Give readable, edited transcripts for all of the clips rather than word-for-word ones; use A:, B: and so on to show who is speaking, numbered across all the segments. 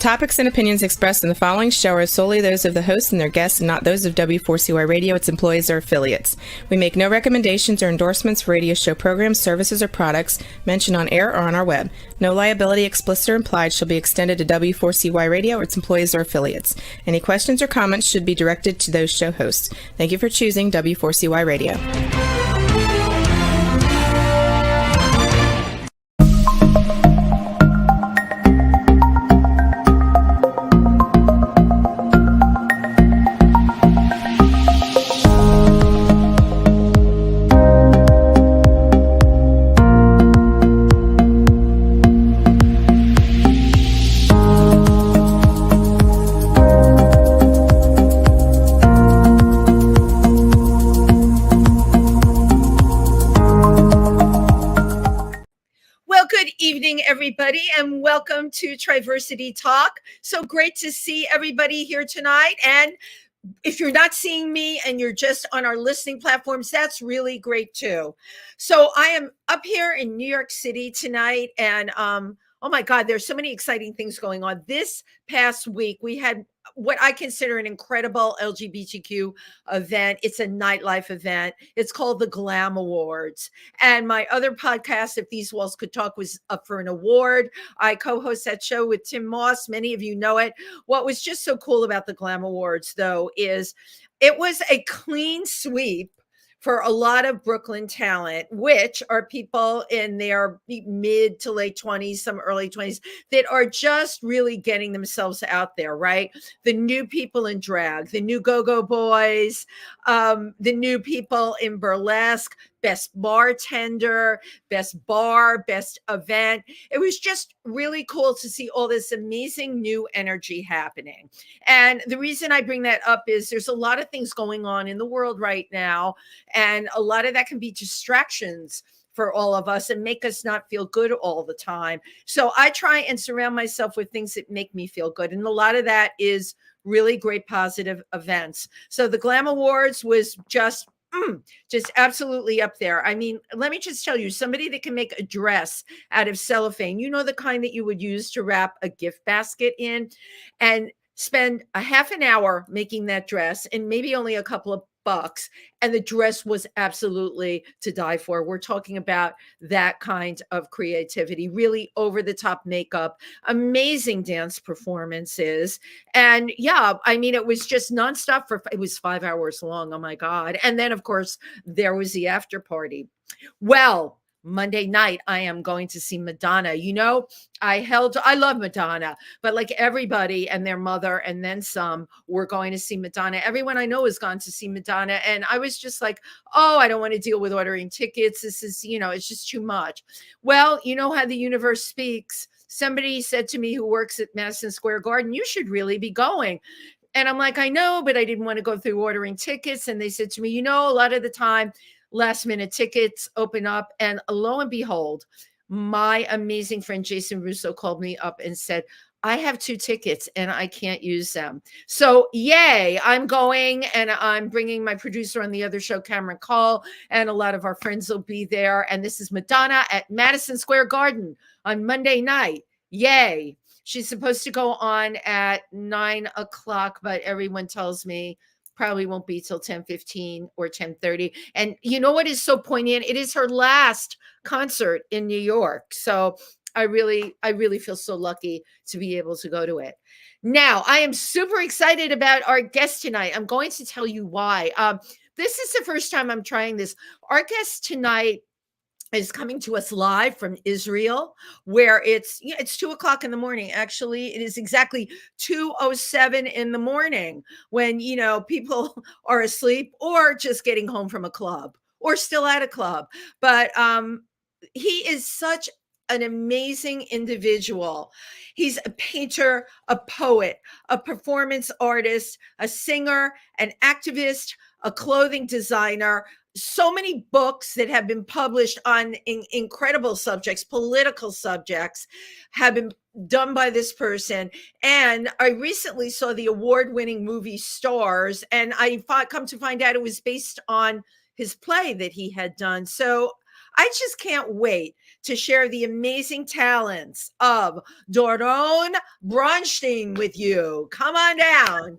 A: topics and opinions expressed in the following show are solely those of the host and their guests and not those of W4CY Radio, its employees, or affiliates. We make no recommendations or endorsements for radio show programs, services, or products mentioned on air or on our web. No liability, explicit or implied, shall be extended to W4CY Radio or its employees or affiliates. Any questions or comments should be directed to those show hosts. Thank you for choosing W4CY Radio.
B: Everybody, and welcome to Triversity Talk. So great to see everybody here tonight. And if you're not seeing me and you're just on our listening platforms, that's really great too. So I am up here in New York City tonight, and oh my God, there's so many exciting things going on. This past week, we had what I consider an incredible LGBTQ event. It's a nightlife event. It's called the Glam Awards. And my other podcast, If These Walls Could Talk, was up for an award. I co-host that show with Tim Moss. Many of you know it. What was just so cool about the Glam Awards, though, is it was a clean sweep for a lot of Brooklyn talent, which are people in their mid to late 20s, some early 20s, that are just really getting themselves out there, right? The new people in drag, the new go-go boys, the new people in burlesque, best bartender, best bar, best event. It was just really cool to see all this amazing new energy happening. And the reason I bring that up is there's a lot of things going on in the world right now, and a lot of that can be distractions for all of us and make us not feel good all the time. So I try and surround myself with things that make me feel good. And a lot of that is really great positive events. So the Glam Awards was just absolutely up there. I mean, let me just tell you, somebody that can make a dress out of cellophane, you know, the kind that you would use to wrap a gift basket in, and spend a half an hour making that dress and maybe only a couple of bucks, and the dress was absolutely to die for. We're talking about that kind of creativity, really over the top makeup, amazing dance performances. And yeah, I mean, it was just nonstop it was 5 hours long. Oh my God. And then of course there was the after party. Well, Monday night, I am going to see Madonna. You know, I love Madonna, but like everybody and their mother and then some, we're going to see Madonna. Everyone I know has gone to see Madonna. And I was just like, oh, I don't want to deal with ordering tickets. This is, you know, it's just too much. Well, you know how the universe speaks. Somebody said to me who works at Madison Square Garden, you should really be going. And I'm like, I know, but I didn't want to go through ordering tickets. And they said to me, you know, a lot of the time, last minute tickets open up, and lo and behold, my amazing friend Jason Russo called me up and said, I have 2 tickets and I can't use them. So yay, I'm going, and I'm bringing my producer on the other show, Cameron Call, and a lot of our friends will be there. And this is Madonna at Madison Square Garden on Monday night. Yay. She's supposed to go on at 9 o'clock, but everyone tells me probably won't be till 10:15 or 10:30. And you know what is so poignant? It is her last concert in New York. So I really feel so lucky to be able to go to it. Now, I am super excited about our guest tonight. I'm going to tell you why. This is the first time I'm trying this. Our guest tonight is coming to us live from Israel, where it's 2 o'clock in the morning. Actually, it is exactly 2:07 in the morning when, you know, people are asleep or just getting home from a club or still at a club. But he is such an amazing individual. He's a painter, a poet, a performance artist, a singer, an activist, a clothing designer. So many books that have been published on incredible subjects, political subjects, have been done by this person. And I recently saw the award-winning movie Stars, and I come to find out it was based on his play that he had done. So I just can't wait to share the amazing talents of Doron Braunshtein with you. Come on down.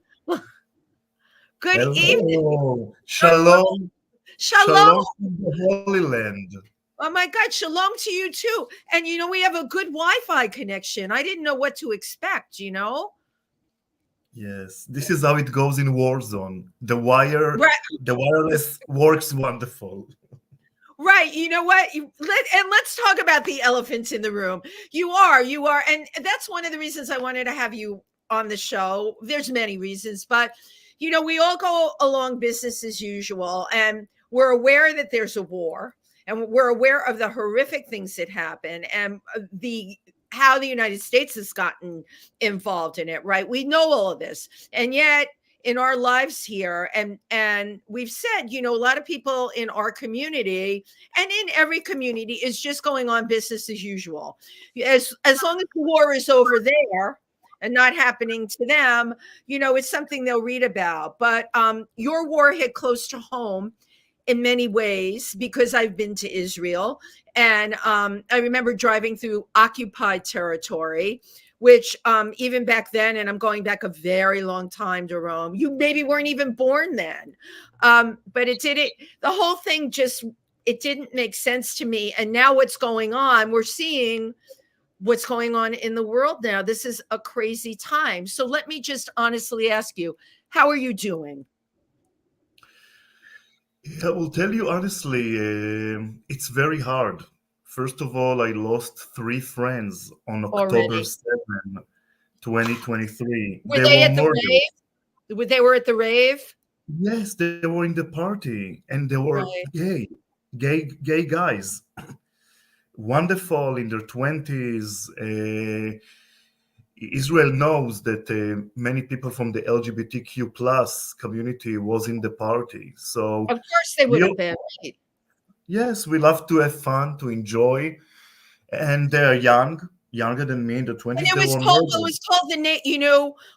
B: Good evening.
C: Hello, shalom,
B: Shalom.
C: shalom from the Holy Land.
B: Oh my God, shalom to you too. And we have a good Wi-Fi connection. I didn't know what to expect,
C: Yes, this is how it goes in Warzone.
B: Right.
C: The wireless works wonderful.
B: Right. You know what? Let's talk about the elephants in the room. You are. And that's one of the reasons I wanted to have you on the show. There's many reasons, but we all go along business as usual, and we're aware that there's a war, and we're aware of the horrific things that happen, and how the United States has gotten involved in it, right? We know all of this. And yet in our lives here, and we've said, a lot of people in our community and in every community is just going on business as usual. As long as the war is over there and not happening to them, it's something they'll read about. But your war hit close to home in many ways, because I've been to Israel, and I remember driving through occupied territory, which even back then, and I'm going back a very long time, Doron, you maybe weren't even born then, but the whole thing it didn't make sense to me. And now what's going on, we're seeing what's going on in the world now. This is a crazy time. So let me just honestly ask you, how are you doing?
C: I will tell you honestly, it's very hard. First of all, I lost 3 friends on October 7, 2023.
B: Were they at the rave? They were at the rave?
C: Yes, they were in the party, and they were gay guys. Wonderful, in their 20s. Israel knows that many people from the LGBTQ plus community was in the party. So
B: of course they would have been. Right?
C: Yes, we love to have fun, to enjoy. And they're younger than me, in the 20s.
B: And it was called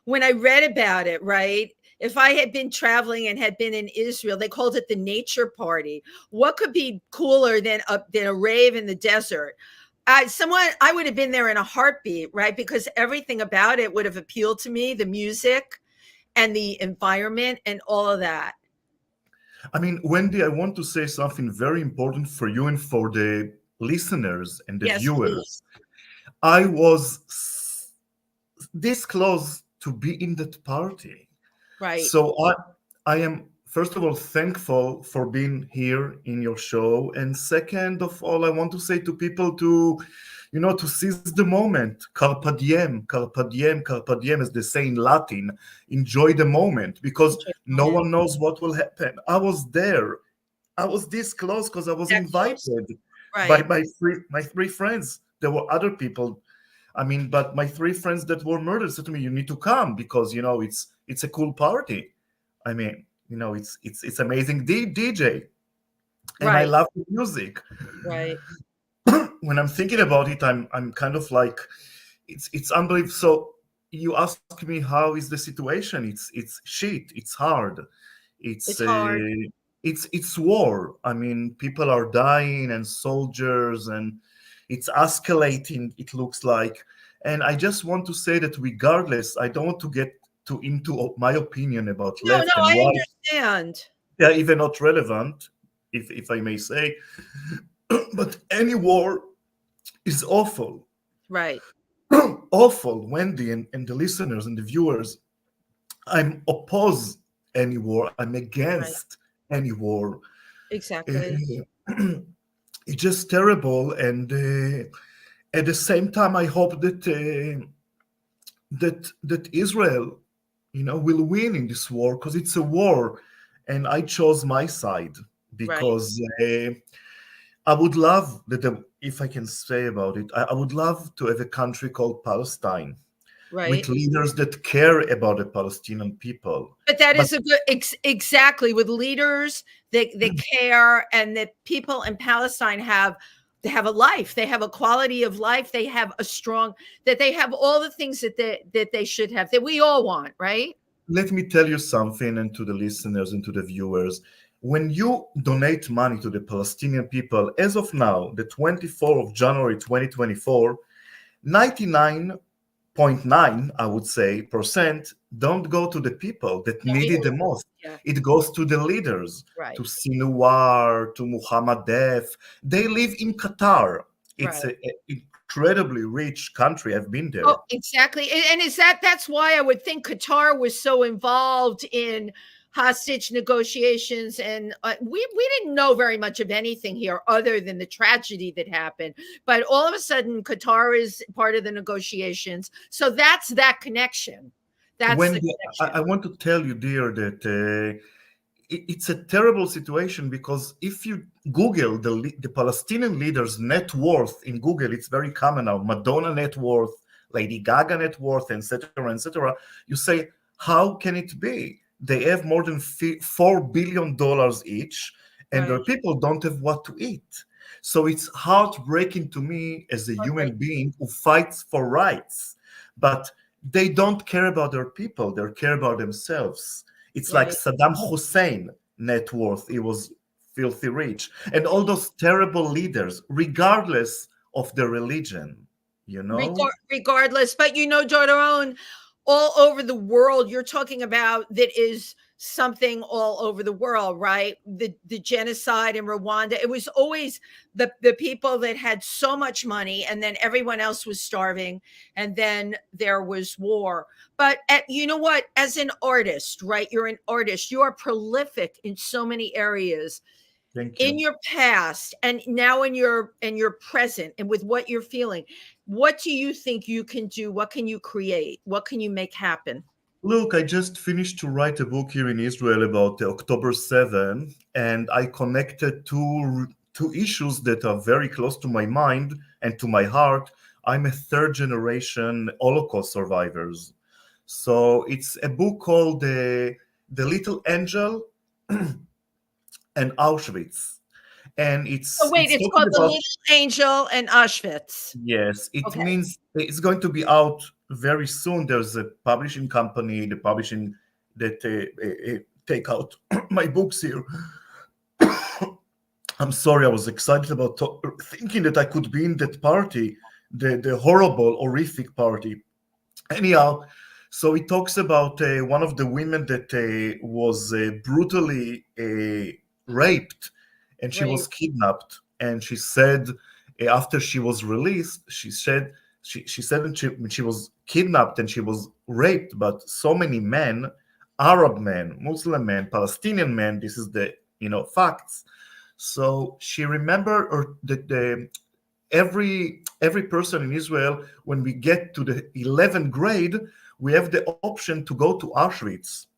B: when I read about it, right? If I had been traveling and had been in Israel, they called it the nature party. What could be cooler than a rave in the desert? I would have been there in a heartbeat, right? Because everything about it would have appealed to me, the music and the environment and all of that.
C: I mean, Wendy, I want to say something very important for you and for the listeners and the viewers. Please. I was this close to be in that party.
B: Right.
C: So I am, first of all, thankful for being here in your show. And second of all, I want to say to people to seize the moment. Carpe diem, carpe diem, carpe diem, as they say in Latin. Enjoy the moment, because no one knows what will happen. I was there. I was this close because I was invited by my 3 friends. There were other people. But my 3 friends that were murdered said to me, "You need to come because it's a cool party." It's amazing DJ, and I love the music.
B: Right.
C: When I'm thinking about it, I'm kind of like, it's unbelievable. So you ask me, how is the situation? It's shit. It's hard. It's hard. It's war. People are dying, and soldiers, and it's escalating, it looks like. And I just want to say that regardless, I don't want to get into my opinion about left and right.
B: I understand.
C: They're even not relevant, if I may say. But any war is awful.
B: Right.
C: Awful, Wendy, and the listeners and the viewers. I'm opposed any war. I'm against any war.
B: Exactly.
C: It's just terrible, and at the same time, I hope that that Israel, will win in this war, because it's a war, and I chose my side because I would love that. If I can say about it, I would love to have a country called Palestine, with leaders that care about the Palestinian people.
B: But that is a good exactly, with leaders that care, and that people in Palestine have a life. They have a quality of life. They have they have all the things that they should have, that we all want, right?
C: Let me tell you something, and to the listeners and to the viewers. when you donate money to the Palestinian people, as of now, the 24th of January 2024, 99.9, I would say, percent don't go to the people that need it the most.
B: Yeah.
C: It goes to the leaders,
B: Right.
C: to Sinwar, to Muhammad Def. They live in Qatar. It's
B: Right.
C: an incredibly rich country. I've been there.
B: Oh, exactly. And that's why I would think Qatar was so involved in hostage negotiations, and we didn't know very much of anything here other than the tragedy that happened, but all of a sudden Qatar is part of the negotiations, so that's that connection. That's the connection.
C: I want to tell you, dear, that it's a terrible situation, because if you Google the Palestinian leaders' net worth in Google, it's very common now, Madonna net worth, Lady Gaga net worth, etc., you say, how can it be? They have more than $4 billion each, and their people don't have what to eat. So it's heartbreaking to me as a human being who fights for rights, but they don't care about their people, they care about themselves. It's like Saddam Hussein net worth, he was filthy rich, and all those terrible leaders, regardless of their religion, you know?
B: Regardless, but Doron, all over the world, you're talking about that is something all over the world, right? The genocide in Rwanda, it was always the people that had so much money, and then everyone else was starving, and then there was war. But you know what? As an artist, right? You're an artist. You are prolific in so many areas.
C: Thank you.
B: In your past and now in your present, and with what you're feeling, what do you think you can do? What can you create? What can you make happen?
C: Look, I just finished to write a book here in Israel about October 7, and I connected two issues that are very close to my mind and to my heart. I'm a third generation Holocaust survivors. So it's a book called The Little Angel and Auschwitz. And it's
B: it's called The Little Angel and Auschwitz.
C: Yes, it means it's going to be out very soon. There's a publishing company, the publishing that take out my books here. I'm sorry, I was excited about thinking that I could be in that party, the horrible, horrific party. Anyhow, so it talks about one of the women that was brutally raped, and she was kidnapped. And she said, after she was released, she said when she was kidnapped and she was raped, but so many men, Arab men, Muslim men, Palestinian men, this is the facts. So she remembered that every person in Israel, when we get to the 11th grade, we have the option to go to Auschwitz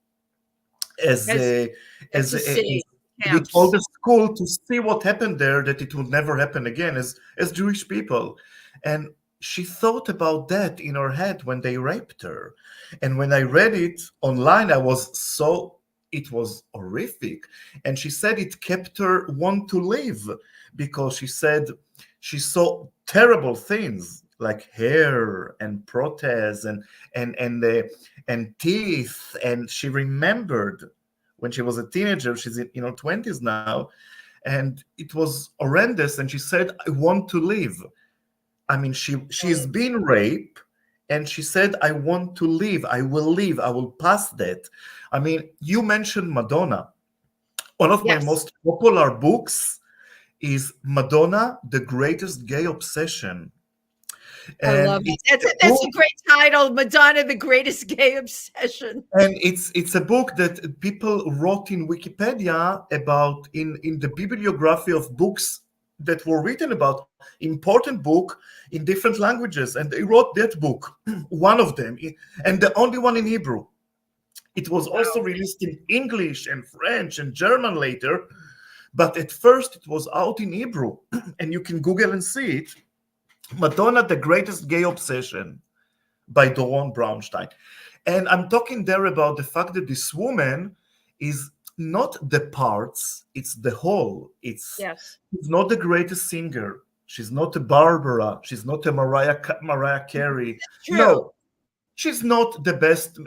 C: with all the school to see what happened there, that it would never happen again as Jewish people. And she thought about that in her head when they raped her. And when I read it online, it was horrific. And she said it kept her want to live, because she said she saw terrible things like hair and protests and teeth. And she remembered when she was a teenager, she's in her 20s now, and it was horrendous. And she said, I want to live. I mean, she's been raped, and she said, I want to live. I will pass that. I mean, you mentioned Madonna. One of my most popular books is Madonna, The Greatest Gay Obsession.
B: I love it. That's a great title, Madonna, The Greatest Gay Obsession.
C: And it's a book that people wrote in Wikipedia about in the bibliography of books that were written about, important book in different languages. And they wrote that book, one of them, and the only one in Hebrew. It was also released in English and French and German later, but at first it was out in Hebrew, and you can Google and see it. Madonna, The Greatest Gay Obsession by Doron Braunshtein. And I'm talking there about the fact that this woman is not the parts, it's the whole. She's not the greatest singer. She's not a Barbara. She's not a Mariah Carey. No, she's not the best,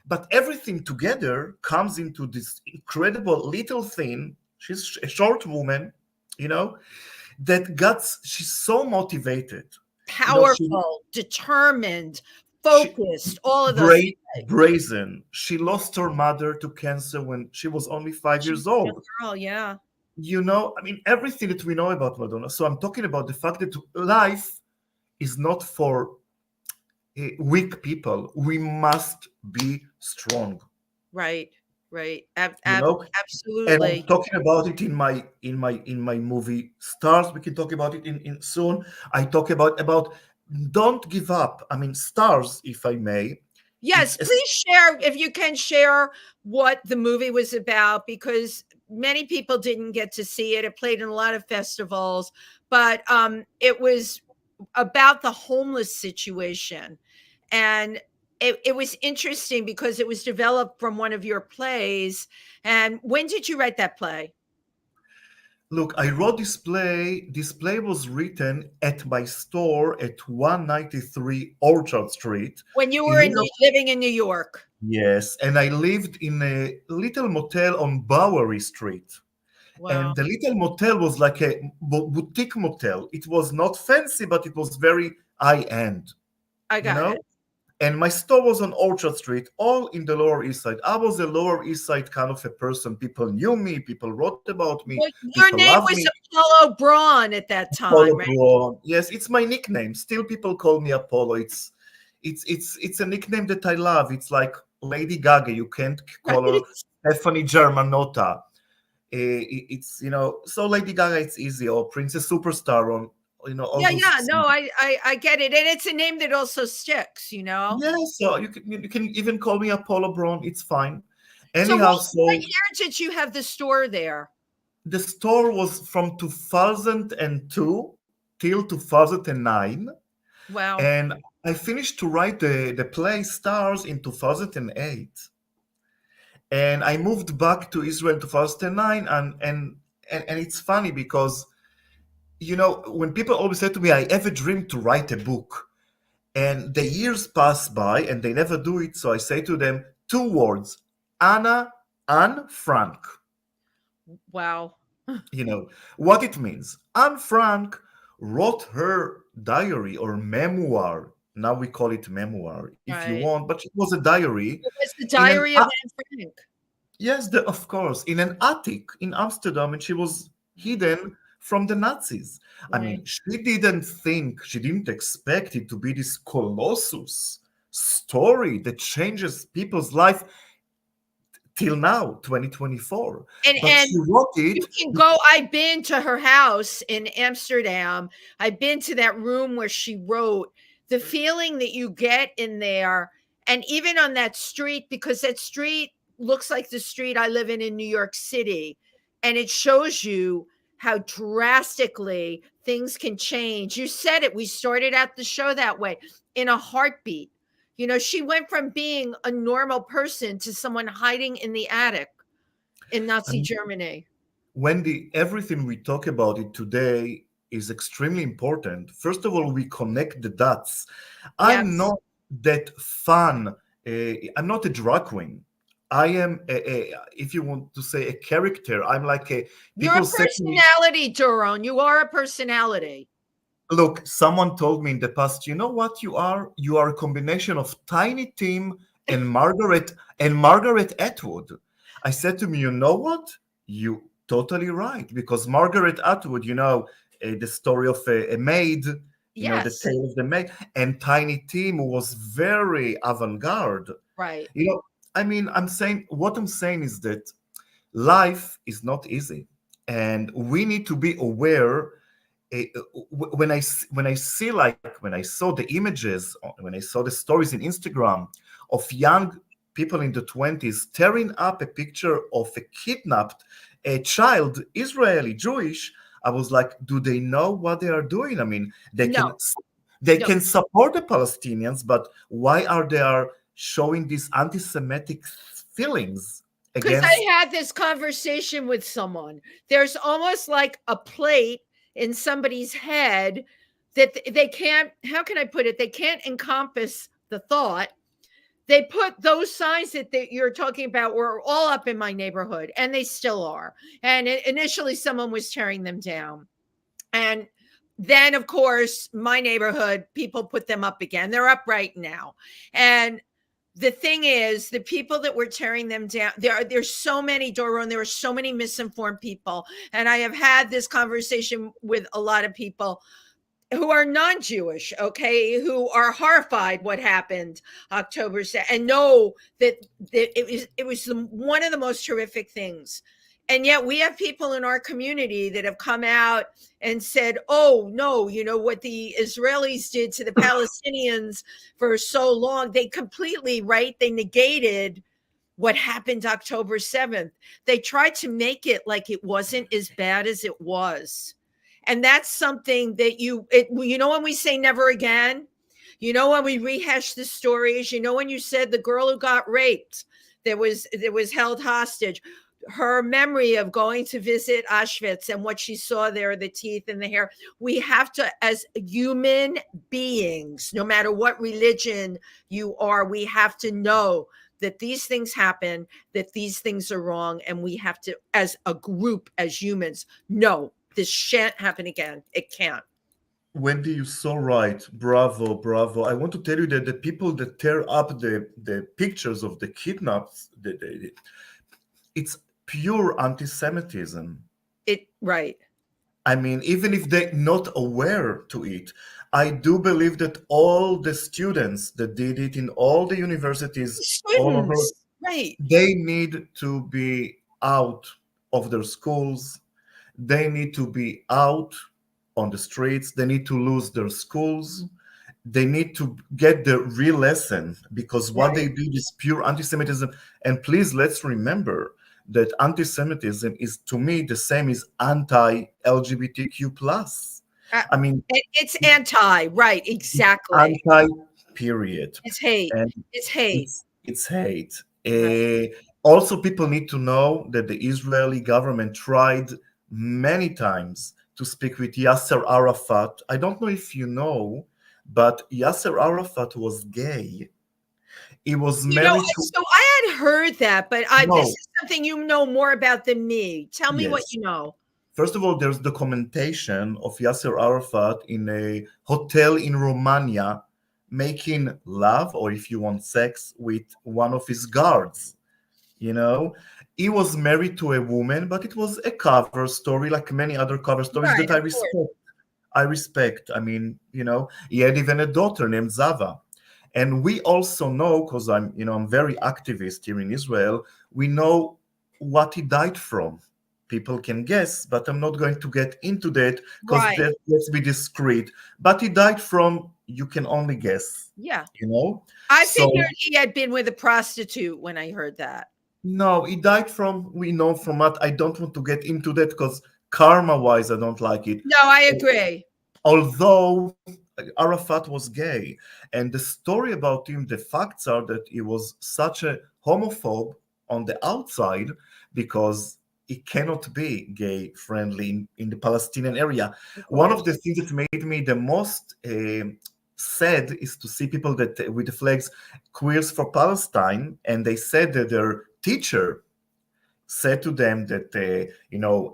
C: but everything together comes into this incredible little thing. She's a short woman, she's so motivated.
B: Powerful, determined, focused, all of those.
C: Brazen. She lost her mother to cancer when she was only 5 years old.
B: Girl, yeah.
C: Everything that we know about Madonna. So I'm talking about the fact that life is not for weak people. We must be strong.
B: Right. Absolutely.
C: And I'm talking about it in my movie Stars. We can talk about it in soon. I talk about don't give up. Stars, if I may.
B: Yes, please share, if you can share what the movie was about, because many people didn't get to see it. It played in a lot of festivals, but it was about the homeless situation. And it was interesting because it was developed from one of your plays. And when did you write that play?
C: Look, I wrote this play. This play was written at my store at 193 Orchard Street.
B: When you were living in New York.
C: Yes, and I lived in a little motel on Bowery Street. Wow. And the little motel was like a boutique motel. It was not fancy, but it was very high-end.
B: I got it.
C: And my store was on Orchard Street, all in the Lower East Side. I was a Lower East Side kind of a person. People knew me. People wrote about me.
B: Well, your name was Apollo Braun at that time,
C: Apollo
B: right?
C: Braun. Yes, it's my nickname. Still, people call me Apollo. It's a nickname that I love. It's like Lady Gaga. You can't call her Stephanie Germanotta. So Lady Gaga, it's easy. Or Princess Superstar on.
B: No, I get it, and it's a name that also sticks.
C: Yeah, so you can even call me Apollo Braun. It's fine. Anyhow,
B: so what year did you have the store there?
C: The store was from 2002 till 2009.
B: Wow!
C: And I finished to write the play Stars in 2008, and I moved back to Israel in 2009. And it's funny because, when people always say to me, I have a dream to write a book, and the years pass by and they never do it. So I say to them 2 words, Anne Frank.
B: Wow.
C: What it means. Anne Frank wrote her diary or memoir. Now we call it memoir, if you want, but it was a diary.
B: It was the diary of Anne Frank.
C: Yes, of course, in an attic in Amsterdam, and she was hidden from the Nazis.
B: Right.
C: She didn't expect it to be this colossus story that changes people's life till now, 2024.
B: And
C: she wrote it.
B: You can go, I've been to her house in Amsterdam. I've been to that room where she wrote. The feeling that you get in there, and even on that street, because that street looks like the street I live in New York City, and it shows you how drastically things can change. You said it. We started out the show that way, in a heartbeat. She went from being a normal person to someone hiding in the attic in Nazi Germany.
C: Wendy, everything we talk about it today is extremely important. First of all, we connect the dots. Yes. I'm not that fun. I'm not a drag queen. I am, if you want to say, a character. I'm like a...
B: You're a personality, Doron. You are a personality.
C: Look, someone told me in the past, you know what you are? You are a combination of Tiny Tim and Margaret Atwood. I said to me, you know what? You totally right. Because Margaret Atwood, the story of a maid,
B: yes.
C: The tale of the maid, and Tiny Tim was very avant-garde.
B: Right.
C: I'm saying is that life is not easy, and we need to be aware. When I saw the images, when I saw the stories in Instagram of young people in the 20s tearing up a picture of a kidnapped child, Israeli, Jewish, I was like, do they know what they are doing? They can support the Palestinians, but why are they showing these anti-Semitic feelings?
B: Because I had this conversation with someone. There's almost like a plate in somebody's head that they can't, how can I put it? They can't encompass the thought they put those signs that you're talking about were all up in my neighborhood, and they still are. And initially, someone was tearing them down. And then, of course, my neighborhood, people put them up again. They're up right now. And the thing is, the people that were tearing them down, there's so many, Doron, there are so many misinformed people. And I have had this conversation with a lot of people who are non-Jewish, okay, who are horrified what happened October 2nd and know that it was one of the most horrific things. And yet we have people in our community that have come out and said, oh, no, you know what the Israelis did to the Palestinians for so long, they completely, right, they negated what happened October 7th. They tried to make it like it wasn't as bad as it was. And that's something that you know, when we say never again, you know, when we rehash the stories, you know, when you said the girl who got raped, that was held hostage, her memory of going to visit Auschwitz and what she saw there, the teeth and the hair. We have to, as human beings, no matter what religion you are, we have to know that these things happen, that these things are wrong. And we have to, as a group, as humans, know this shan't happen again. It can't.
C: Wendy, you're so right. Bravo, bravo. I want to tell you that the people that tear up the pictures of the kidnaps, it's pure anti-Semitism.
B: Right.
C: I mean, even if they're not aware to it, I do believe that all the students that did it in all the universities all over,
B: right,
C: they need to be out of their schools. They need to be out on the streets. They need to lose their schools. They need to get the real lesson, because what they did is pure anti-Semitism. And please, let's remember that anti-Semitism is, to me, the same as anti-LGBTQ plus. I mean,
B: it's anti, right? Exactly.
C: Anti, period.
B: It's hate.
C: And
B: it's hate.
C: It's hate.
B: Right.
C: Also, people need to know that the Israeli government tried many times to speak with Yasser Arafat. I don't know if you know, but Yasser Arafat was gay. He was married to...
B: So I had heard that, but this is something you know more about than me. Tell me what you know.
C: First of all, there's documentation of Yasser Arafat in a hotel in Romania making love, or if you want sex, with one of his guards. You know, he was married to a woman, but it was a cover story, like many other cover stories that I respect. I respect. I mean, you know, he had even a daughter named Zava. And we also know, because I'm very activist here in Israel, we know what he died from. People can guess, but I'm not going to get into that, because let's be discreet. But he died from, you can only guess.
B: Yeah.
C: You know?
B: I figured he had been with a prostitute when I heard that.
C: No, he died from, we know from what. I don't want to get into that, because karma-wise, I don't like it.
B: No, I agree.
C: Although Arafat was gay. And the story about him, the facts are that he was such a homophobe on the outside, because he cannot be gay friendly in the Palestinian area. One of the things that made me the most sad is to see people that with the flags Queers for Palestine, and they said that their teacher said to them that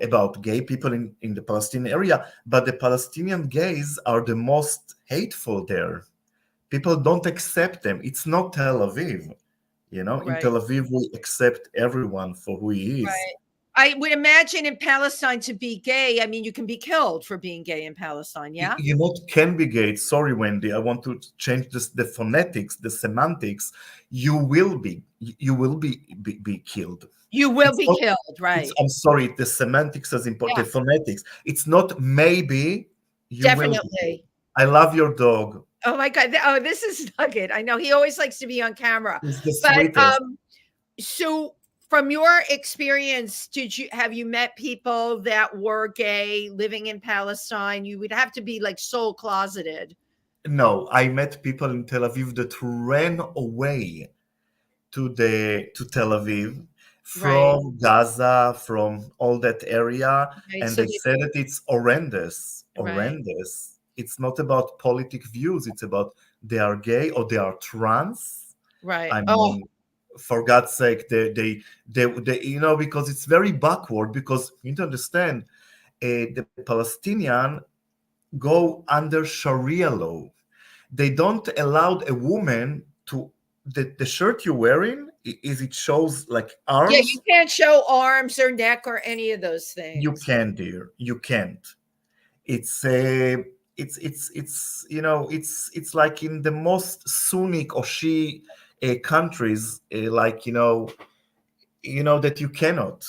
C: about gay people in the Palestinian area, but the Palestinian gays are the most hateful there. People don't accept them. It's not Tel Aviv. In Tel Aviv, we accept everyone for who he is.
B: Right. I would imagine in Palestine, to be gay, I mean, you can be killed for being gay in Palestine, yeah?
C: You not can be gay. Sorry, Wendy. I want to change the phonetics, the semantics. You will be killed.
B: You will be killed, right?
C: I'm sorry. The semantics is important. The phonetics. It's not maybe.
B: Definitely.
C: I love your dog.
B: Oh my God. Oh, this is Nugget. I know he always likes to be on camera.
C: He's the sweetest.
B: So from your experience, have you met people that were gay living in Palestine? You would have to be like soul closeted.
C: No, I met people in Tel Aviv that ran away to Tel Aviv from Gaza, from all that area, and so they said that it's horrendous. Horrendous. It's not about politic views. It's about they are gay or they are trans.
B: Right.
C: I
B: Oh,
C: mean, for God's sake, they you know, because it's very backward. Because you need to understand, the Palestinian go under Sharia law. They don't allow a woman to the shirt you're wearing is it shows like
B: yeah. You
C: arms.
B: can't show arms or neck or any of those
C: You
B: things.
C: can, dear. You can't. It's a it's you know it's like in the most Sunni or Shia countries, like you know that you cannot,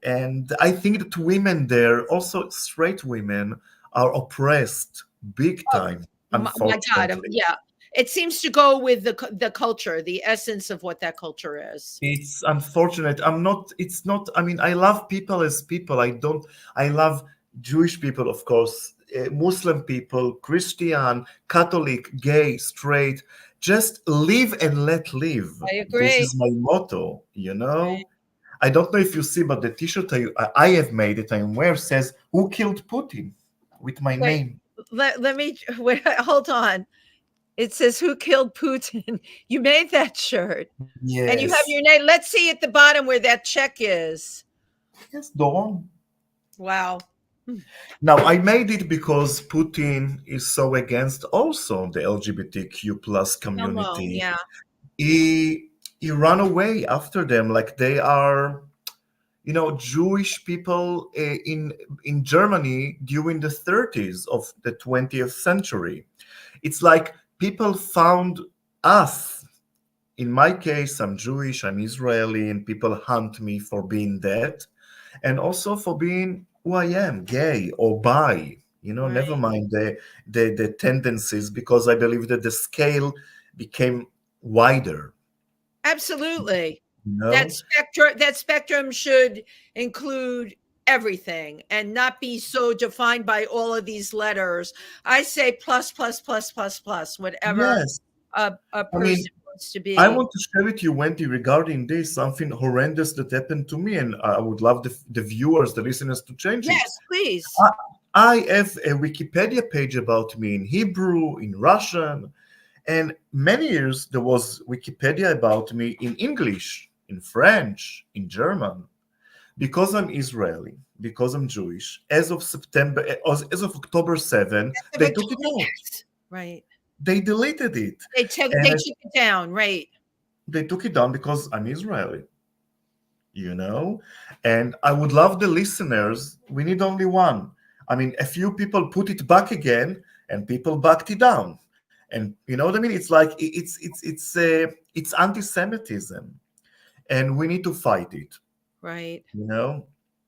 C: and I think that women there, also straight women, are oppressed big
B: Oh,
C: time,
B: my God.
C: unfortunately.
B: Yeah. It seems to go with the culture, the essence of what that culture is.
C: It's unfortunate. I'm not, it's not, I mean, I love people as people. I love Jewish people, of course, Muslim people, Christian, Catholic, gay, straight. Just live and let live.
B: I
C: This
B: agree.
C: is my motto, you know? I don't know if you see, but the t-shirt I have made that I wear says, "Who killed Putin?" with my
B: Wait,
C: name.
B: let me wait, hold on. It says, "Who killed Putin?" You made that shirt, and you have
C: Yes.
B: your name. Let's see at the bottom where that check is.
C: Yes, Doron.
B: Wow.
C: Now, I made it because Putin is so against also the LGBTQ plus
B: Come on.
C: community.
B: Yeah.
C: He ran away after them, like they are, Jewish people in Germany during the 30s of the 20th century. It's like people found us. In my case, I'm Jewish, I'm Israeli, and people hunt me for being that, and also for being who I am, gay or bi. Never
B: Right.
C: mind the tendencies, because I believe that the scale became wider.
B: Absolutely.
C: You know,
B: That spectrum should include everything and not be so defined by all of these letters. I say plus, plus, plus, plus, plus, whatever
C: yes.
B: a
C: I mean,
B: person wants to
C: I
B: be.
C: want to share with you, Wendy, regarding this something horrendous that happened to me, and I would love the viewers, the listeners, to change it.
B: Yes, please.
C: I have a Wikipedia page about me in Hebrew, in Russian, and many years there was Wikipedia about me in English, in French, in German. Because I'm Israeli, because I'm Jewish, as of October 7, they took it out.
B: Yes. Right.
C: They deleted it.
B: They
C: And
B: took it down, right.
C: they took it down because I'm Israeli, And I would love the listeners. We need only one. I mean, a few people put it back again, and people backed it down. And you know what I mean? It's like it's anti-Semitism, and we need to fight it.
B: Right.
C: You know,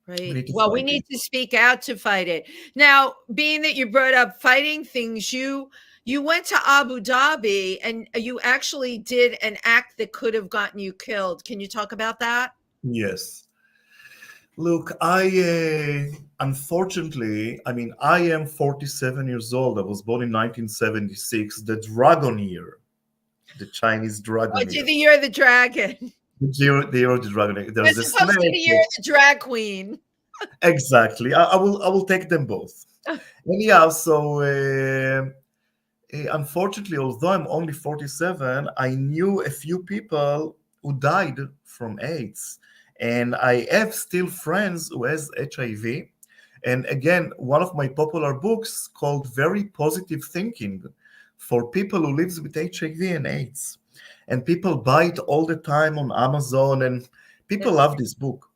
C: we
B: Right.
C: need to
B: Well, we
C: fight
B: need
C: it.
B: to speak out to fight it. Now, being that you brought up fighting things, you went to Abu Dhabi and you actually did an act that could have gotten you killed. Can you talk about that?
C: Yes. Look, unfortunately, I mean, I am 47 years old. I was born in 1976, the dragon year, the Chinese
B: Oh,
C: dragon
B: to
C: year.
B: the year of the dragon.
C: The year of the dragon year. There's
B: As
C: a
B: opposed to the
C: snake.
B: year of the drag queen.
C: Exactly. I will take them both. Anyhow, so unfortunately, although I'm only 47, I knew a few people who died from AIDS. And I have still friends who has HIV. And again, one of my popular books called Very Positive Thinking for people who lives with HIV and AIDS. And people buy it all the time on Amazon, and people
B: Yes.
C: love this book.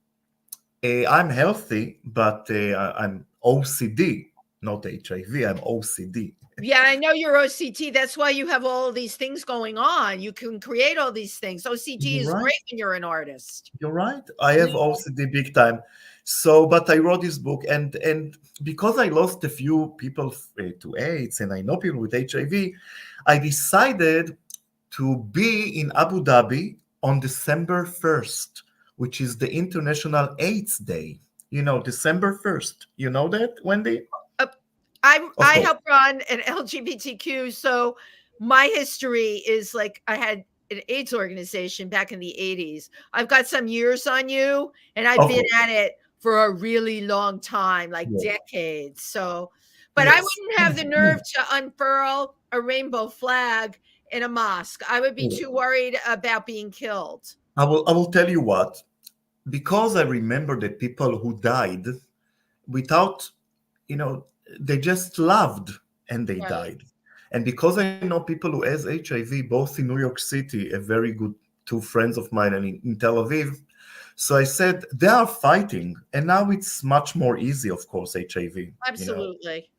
C: I'm healthy, but I'm OCD, not HIV. I'm OCD.
B: Yeah, I know you're OCT. That's why you have all of these things going on. You can create all these things. OCT
C: You're
B: is
C: right.
B: great when you're an artist.
C: You're right. I
B: Yeah.
C: have OCD big time. So, but I wrote this book, and because I lost a few people to AIDS, and I know people with HIV, I decided to be in Abu Dhabi on December 1st, which is the International AIDS Day. December 1st. You know that, Wendy?
B: Uh,
C: Of
B: I
C: course.
B: help run an LGBTQ, so my history is like I had an AIDS organization back in the 80s. I've got some years on you, and I've
C: Of
B: been
C: course.
B: at it for a really long time, like
C: Yes.
B: decades. So, but I
C: Yes.
B: wouldn't have the nerve to unfurl a rainbow flag in a mosque. I would be too worried about being killed.
C: I will tell you what, because I remember the people who died without, they just loved and they
B: Right.
C: died. And because I know people who has HIV, both in New York City, a very good two friends of mine, and in Tel Aviv. So I said, they are fighting. And now it's much more easy, of course, HIV.
B: Absolutely.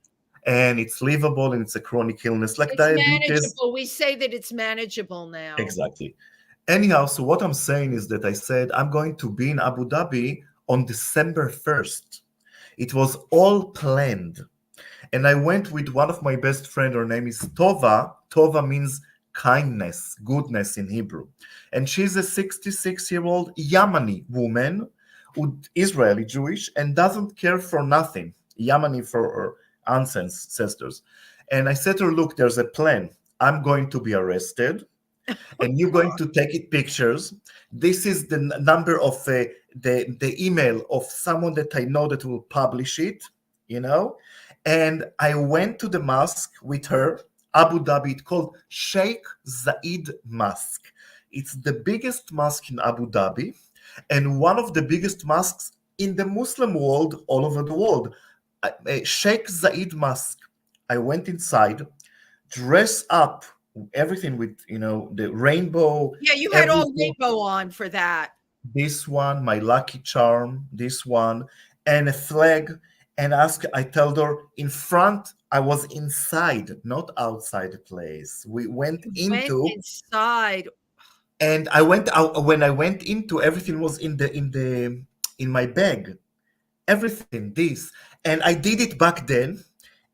C: And it's livable and it's a chronic illness like
B: It's
C: diabetes.
B: manageable. We say that it's manageable now.
C: Exactly. Anyhow, so what I'm saying is that I said, I'm going to be in Abu Dhabi on December 1st. It was all planned. And I went with one of my best friends. Her name is Tova. Tova means kindness, goodness in Hebrew. And she's a 66-year-old Yemeni woman, who Israeli Jewish, and doesn't care for nothing. Yemeni for her ancestors. And I said to her, look, there's a plan. I'm going to be arrested, and you're going to take pictures. This is the number of the email of someone that I know that will publish it, And I went to the mosque with her, Abu Dhabi. It's called Sheikh Zayed Mosque. It's the biggest mosque in Abu Dhabi and one of the biggest mosques in the Muslim world all over the world. Sheikh Zayed Mosque. I went inside, dressed up, everything with, the rainbow.
B: Yeah, you had all rainbow on for that.
C: This one, my lucky charm, this one, and a flag. And I told her in front, I was inside, not outside the place. We went
B: inside.
C: And I went out. When I went into, everything was in my bag. Everything, this. And I did it back then.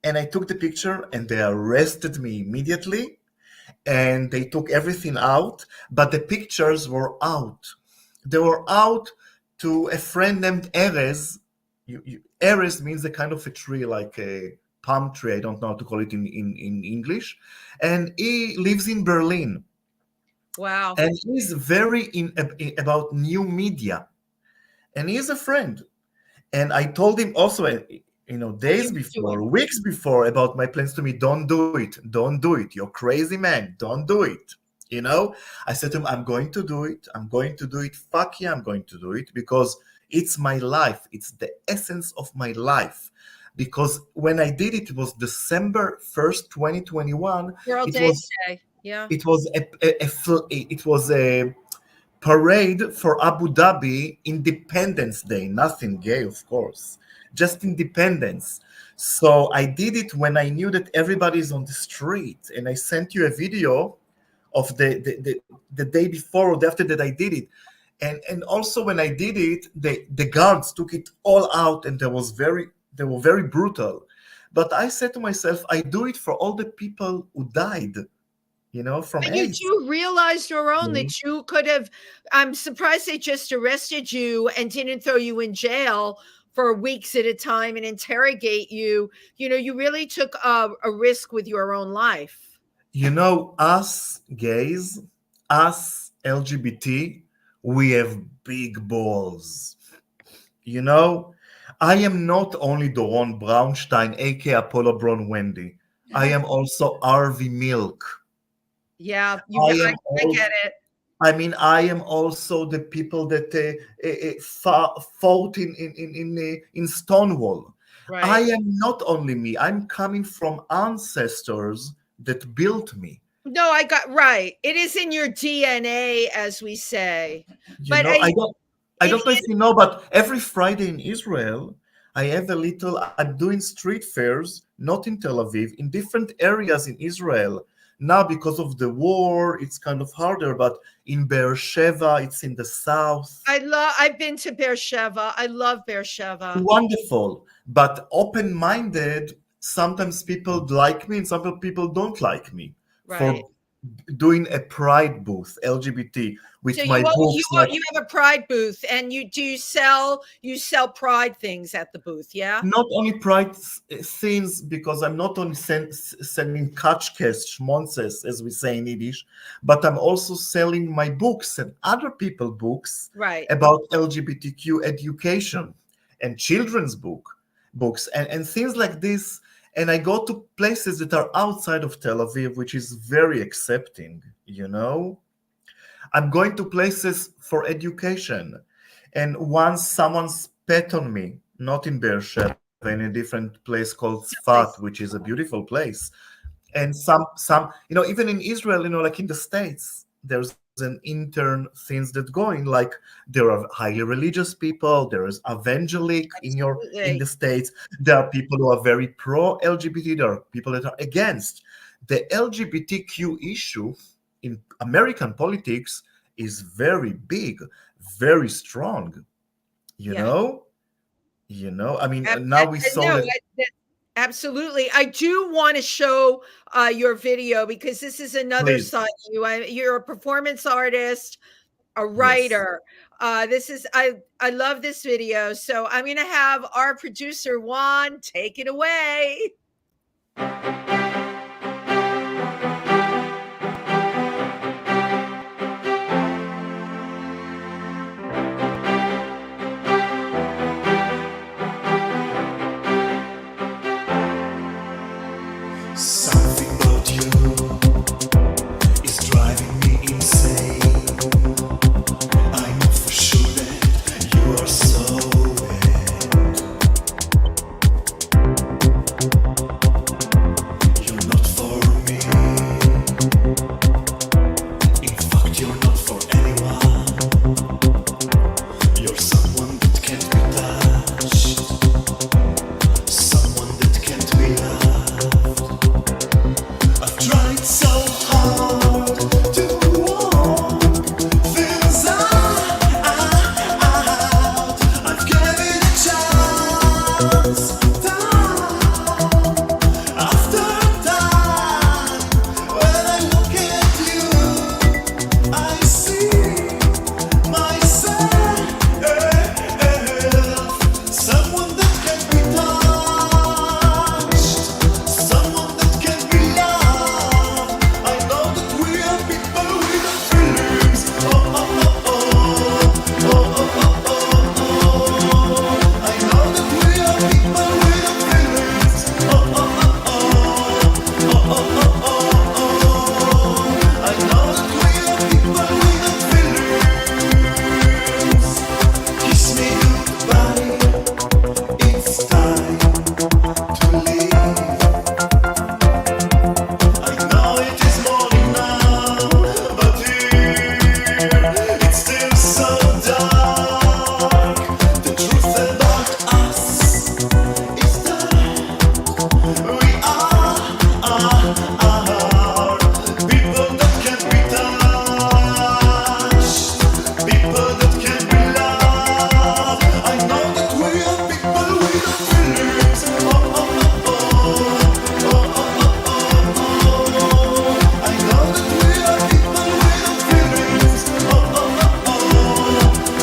C: And I took the picture and they arrested me immediately. And they took everything out, but the pictures were out. They were out to a friend named Erez. Erez means a kind of a tree, like a palm tree. I don't know how to call it in English. And he lives in Berlin.
B: Wow.
C: And he's very about new media. And he's a friend. And I told him also, days before, weeks before, about my plans to me, don't do it. Don't do it. You're crazy, man. Don't do it. I said to him, I'm going to do it. I'm going to do it. Fuck yeah, I'm going to do it because it's my life. It's the essence of my life. Because when I did it, it was December 1st, 2021.
B: World AIDS Day. Yeah.
C: It was a parade for Abu Dhabi Independence Day. Nothing gay, of course. Just independence. So I did it when I knew that everybody's on the street. And I sent you a video of the day before or after that I did it. And also when I did it, the guards took it all out and they were very brutal. But I said to myself, I do it for all the people who died, from AIDS.
B: You realized, Doron, that you could have, I'm surprised they just arrested you and didn't throw you in jail for weeks at a time and interrogate you. You really took a risk with your own life.
C: Us gays, us LGBT, we have big balls. I am not only Doron Braunshtein, aka Apollo Brown Wendy. I am also Harvey Milk.
B: Yeah, I get it.
C: I am also the people that fought in Stonewall.
B: Right.
C: I am not only me. I'm coming from ancestors that built me.
B: No, I got right. It is in your DNA, as we say.
C: I don't know if you know, but every Friday in Israel, I'm doing street fairs, not in Tel Aviv, in different areas in Israel. Now, because of the war, it's kind of harder, but in Beersheba, it's in the south.
B: I've been to Beersheba. I love Beersheba.
C: Wonderful, but open-minded. Sometimes people like me and some people don't like me for doing a pride booth, LGBT, with
B: so
C: my books.
B: You have a pride booth, and you sell pride things at the booth, yeah?
C: Not only pride things, because I'm not only selling kachkes, schmonzes, as we say in Yiddish, but I'm also selling my books and other people's books about LGBTQ education and children's books and things like this. And I go to places that are outside of Tel Aviv, which is very accepting, you know. I'm going to places for education. And once someone spat on me, not in Beersheba, in a different place called Tzfat, which is a beautiful place. And some, you know, even in Israel, you know, like in the States, there's an intern things that going, like there are highly religious people, there is evangelic in the States, there are people who are very pro LGBT, there are people that are against. The LGBTQ issue in American politics is very big, very strong, you know, I mean, now we saw that.
B: Absolutely. I do want to show your video because this is another side of you. You're a performance artist, a writer. Yes. I love this video. So I'm going to have our producer, Juan, take it away.
D: Something about you is driving me insane. I know for sure that you are so bad. You're not for me. In fact, you're not for anyone. You're someone that can't be touched, someone that can't be loved. I've tried so hard to walk things out. I've given it a chance, time after time. When I look at you, I see myself, someone that can be touched, someone that can be loved. I know that we are people with feelings. Oh, oh, oh, oh, oh, oh, oh, oh, oh. I know that we are people with feelings. Oh, oh, oh, oh, oh, oh, oh, oh, oh. I know that we are people with feelings. Kiss me goodbye. It's time to leave. I know it is morning now, but here it's still so dark. The truth about us is that we are people that can't be touched, people that can't be loved. I know that we are people with feelings. Oh, oh, oh, oh, oh, oh, oh, oh, oh. I know that we are people with feelings. Oh, oh, oh, oh,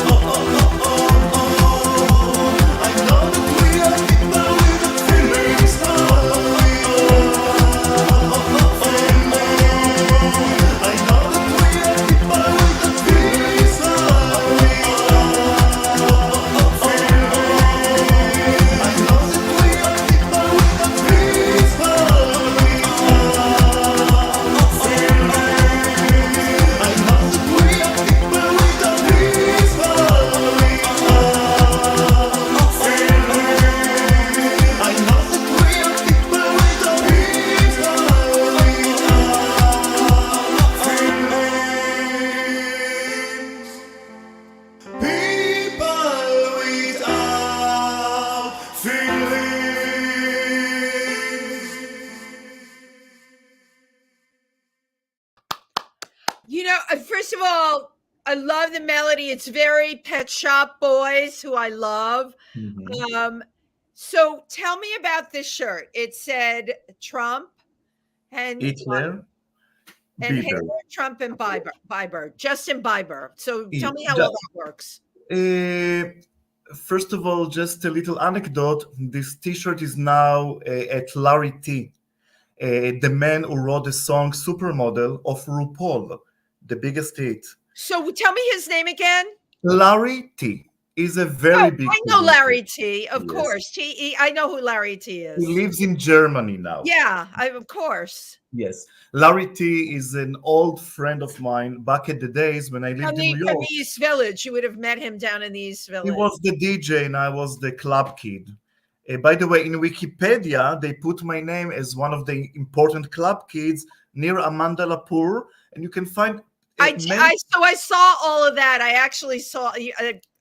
D: oh, oh, oh, oh, oh. I know that we are people with feelings. Oh, oh, oh, oh, oh, oh. I know that we are people with feelings. Oh, oh, oh, oh, oh. I know that we are people with feelings. Oh, I know that we are people without feelings.
B: You know, first of all, I love the melody. It's very Pet Shop Boys, who I love. So tell me about this shirt. It said Trump and
C: Hitler,
B: and
C: Bieber.
B: Hitler, Trump, and Bieber, Justin Bieber. So tell me how
C: Ju-
B: all that works.
C: First of all, just a little anecdote. This T-shirt is now at Larry T, the man who wrote the song "Supermodel" of RuPaul, the biggest hit.
B: So tell me his name again.
C: Larry T. He's a very big
B: I know
C: producer.
B: Larry T, of
C: Yes.
B: course. I know who Larry T
C: He
B: is.
C: lives in Germany now.
B: Yeah, of course.
C: Yes. Larry T is an old friend of mine back at the days when I lived in New
B: From
C: York.
B: the East Village. You would have met him down in the East
C: He
B: Village.
C: was the DJ and I was the club kid. By the way, in Wikipedia, they put my name as one of the important club kids near Amanda Lepore, and you can find
B: I saw all of that. I actually saw,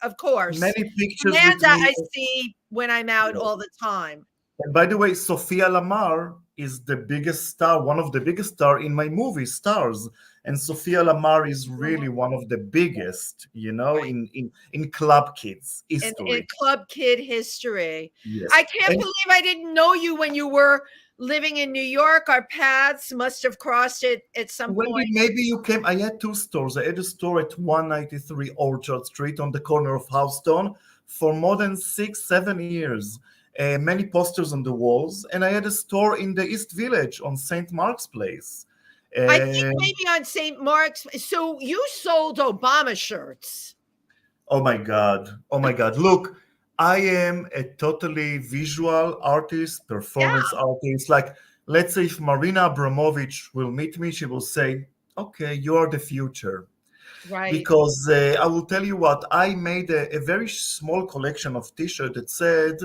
B: of course.
C: many pictures with
B: Amanda,
C: me.
B: I see when I'm out
C: Yes.
B: all the time.
C: And by the way, Sophia Lamar is the biggest star, one of the biggest star in my movie Stars. And Sophia Lamar is really one of the biggest,
B: Right.
C: in club kids
B: In
C: history.
B: Club Kid history.
C: Yes.
B: I can't
C: And
B: believe I didn't know you when you were living in New York. Our paths must have crossed it at some
C: Wendy,
B: point.
C: maybe you came. I had two stores. I had a store at 193 Orchard Street on the corner of Houston for more than 6, 7 years. Many posters on the walls, and I had a store in the East Village on St. Mark's Place.
B: I think maybe on St. Mark's. So you sold Obama shirts.
C: Oh my God! Oh my God! Look, I am a totally visual artist, performance artist. Like, let's say if Marina Abramovich will meet me, she will say, "Okay, you are the future."
B: Right.
C: Because I will tell you what, I made a very small collection of T-shirts that said,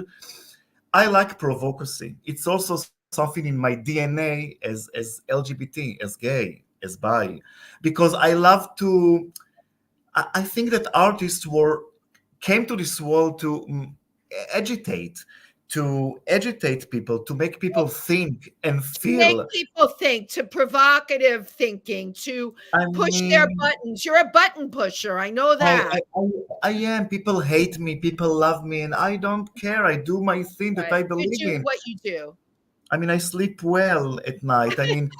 C: "I like provocacy." It's also something in my DNA as LGBT, as gay, as bi, because I love to. I think that artists came to this world to agitate, people, to make people think and
B: Make
C: feel.
B: people think, to provocative thinking, to
C: I
B: push their
C: mean,
B: buttons. You're a button pusher. I know
C: I,
B: that.
C: I am. People hate me, people love me, and I don't care. I do my thing that
B: Right.
C: I
B: You
C: believe
B: do
C: in.
B: what you do.
C: I mean, I sleep well at night. I mean,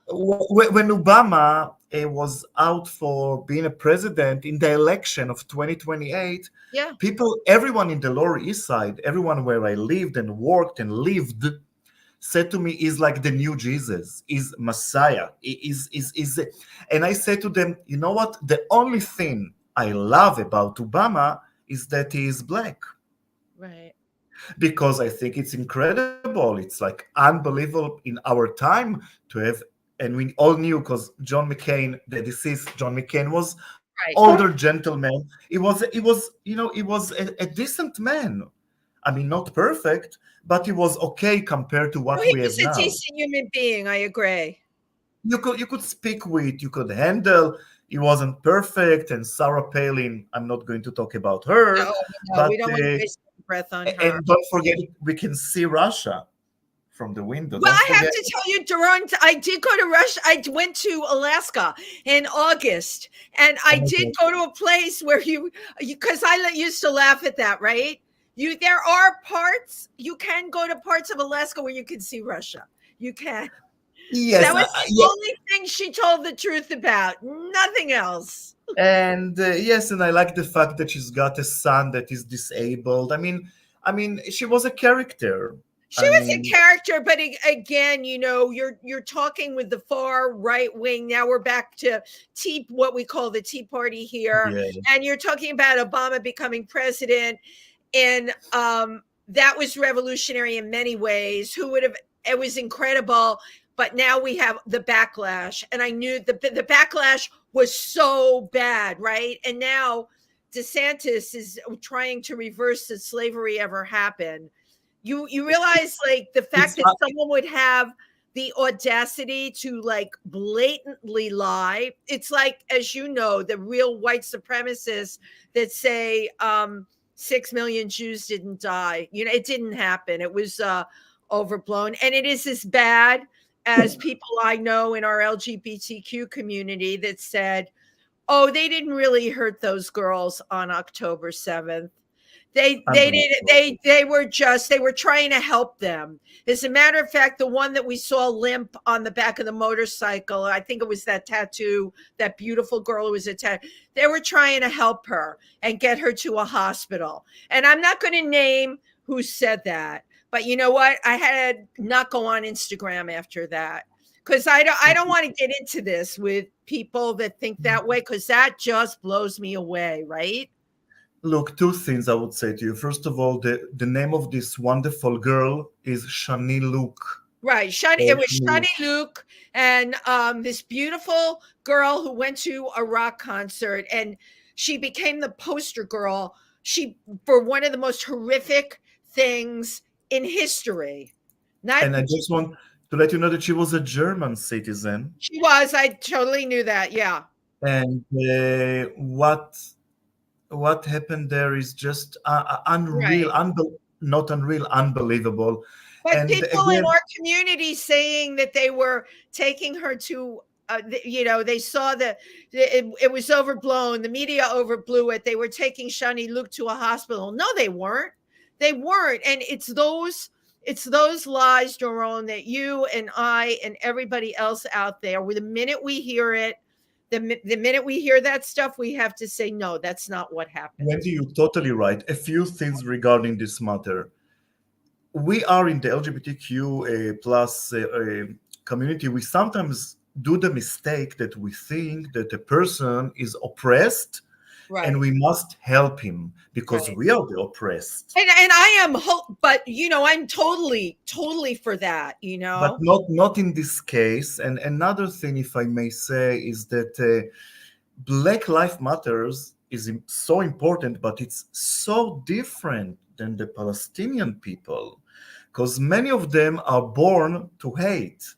C: when Obama was out for being a president in the election of 2028,
B: Yeah.
C: everyone in the Lower East Side, everyone where I lived and worked and lived, said to me, "Is like the new Jesus, is Messiah, is." And I said to them, "You know what? The only thing I love about Obama is that he is black."
B: Right.
C: Because I think it's incredible. It's like unbelievable in our time to have, and we all knew because John McCain, the deceased John McCain, was
B: Right.
C: older gentleman. He was a decent man. I mean, not perfect, but he was okay compared to what
B: Well, he
C: we have
B: was a
C: now.
B: decent human being. I agree.
C: You could speak with, you could handle. He wasn't perfect, and Sarah Palin. I'm not going to talk about her,
B: No,
C: but
B: we don't want to waste breath on her.
C: and don't forget we can see Russia from the window.
B: Well,
C: Don't
B: I have
C: forget.
B: to tell you, Doron, I did go to Russia. I went to Alaska in August, and I did go to a place where because I used to laugh at that, right? There are parts, you can go to parts of Alaska where you can see Russia. You can.
C: Yes,
B: That was the only thing she told the truth about, nothing else.
C: and yes, and I like the fact that she's got a son that is disabled. I mean, she was a character.
B: She was a character, but again, you're talking with the far right wing. Now we're back to what we call the Tea Party here, and you're talking about Obama becoming president, and that was revolutionary in many ways. It was incredible, but now we have the backlash, and I knew the backlash was so bad, right? And now DeSantis is trying to reverse that slavery ever happened. You realize, like, the fact that someone would have the audacity to, like, blatantly lie. It's like, as you know, the real white supremacists that say 6 million Jews didn't die. It didn't happen. It was overblown. And it is as bad as people I know in our LGBTQ community that said, oh, they didn't really hurt those girls on October 7th. They were trying to help them. As a matter of fact, the one that we saw limp on the back of the motorcycle, I think it was that tattoo, that beautiful girl who was a tattoo. They were trying to help her and get her to a hospital. And I'm not going to name who said that, but you know what? I had not go on Instagram after that, because I don't want to get into this with people that think that way, because that just blows me away, right?
C: Look, two things I would say to you. First of all, the name of this wonderful girl is Shani Luke.
B: Right. Shani,
C: Oh,
B: it was
C: Shani
B: Shani Luke and this beautiful girl who went to a rock concert, and she became the poster girl for one of the most horrific things in history. Not
C: And I just want to let you know that she was a German citizen.
B: she was, I totally knew that. Yeah.
C: And what happened there is just unreal,
B: Right.
C: not unreal, unbelievable.
B: But
C: And
B: people in
C: again,
B: our community saying that they were taking her to, they saw it was overblown. The media overblew it. They were taking Shani Luke to a hospital. No, they weren't. They weren't. And it's those lies, Doron, that you and I and everybody else out there, the minute we hear it, the minute we hear that stuff, we have to say, no, that's not what happened.
C: Wendy, you're totally right. A few things regarding this matter. We are in the LGBTQ plus community. We sometimes do the mistake that we think that a person is oppressed
B: Right.
C: and we must help him because
B: Right.
C: we are the oppressed.
B: And I am but I'm totally for that,
C: But not in this case. And another thing, if I may say, is that Black Lives Matters is so important, but it's so different than the Palestinian people, because many of them are born to hate.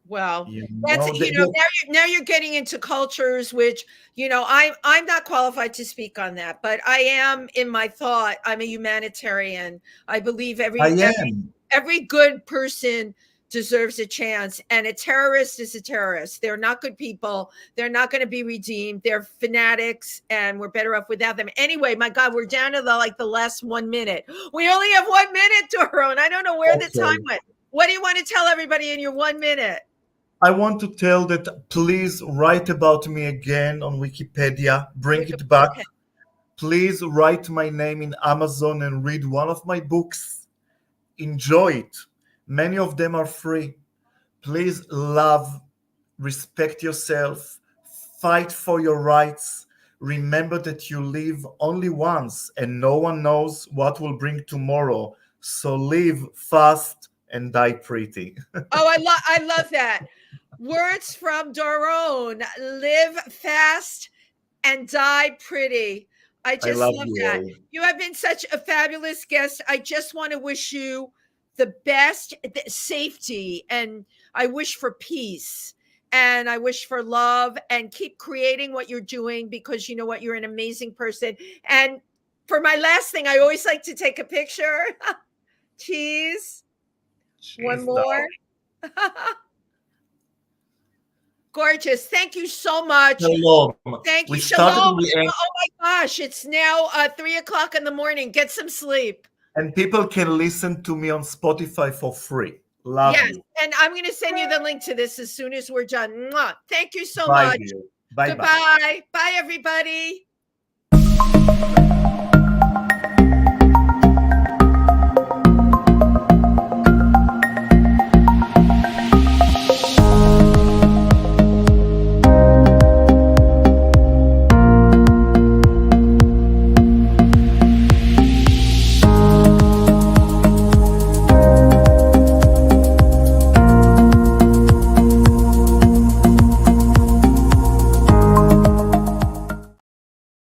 B: Well,
C: You
B: that's
C: know,
B: now you're getting into cultures which I'm not qualified to speak on that, but I am in my thought. I'm a humanitarian. I believe
C: I am.
B: every good person deserves a chance, and a terrorist is a terrorist. They're not good people. They're not going to be redeemed. They're fanatics, and we're better off without them. Anyway, my God, we're down to the last 1 minute. We only have 1 minute, Doron. I don't know where the time went. What do you want to tell everybody in your 1 minute?
C: I want to tell that please write about me again on Wikipedia. Bring it back.
B: Okay.
C: Please write my name in Amazon and read one of my books. Enjoy it. Many of them are free. Please love, respect yourself, fight for your rights. Remember that you live only once and no one knows what will bring tomorrow. So live fast and die pretty.
B: Oh, I love that. Words from Doron: live fast and die pretty. I just
C: love
B: love
C: you
B: that.
C: all.
B: You have been such a fabulous guest. I just want to wish you the best safety, and I wish for peace, and I wish for love, and keep creating what you're doing, because you know what, you're an amazing person. And for my last thing, I always like to take a picture. Cheese. One
C: Jeez,
B: more. Gorgeous. Thank you so much.
C: Shalom.
B: Thank you.
C: We started
B: Shalom.
C: in the end,
B: Oh my gosh. It's now 3:00 in the morning. Get some sleep.
C: and people can listen to me on Spotify for free. Love
B: Yes.
C: you.
B: And I'm going to send you the link to this as soon as we're done. Mwah. Thank you so
C: Bye,
B: much.
C: dear. Bye, bye.
B: Goodbye. Bye, everybody.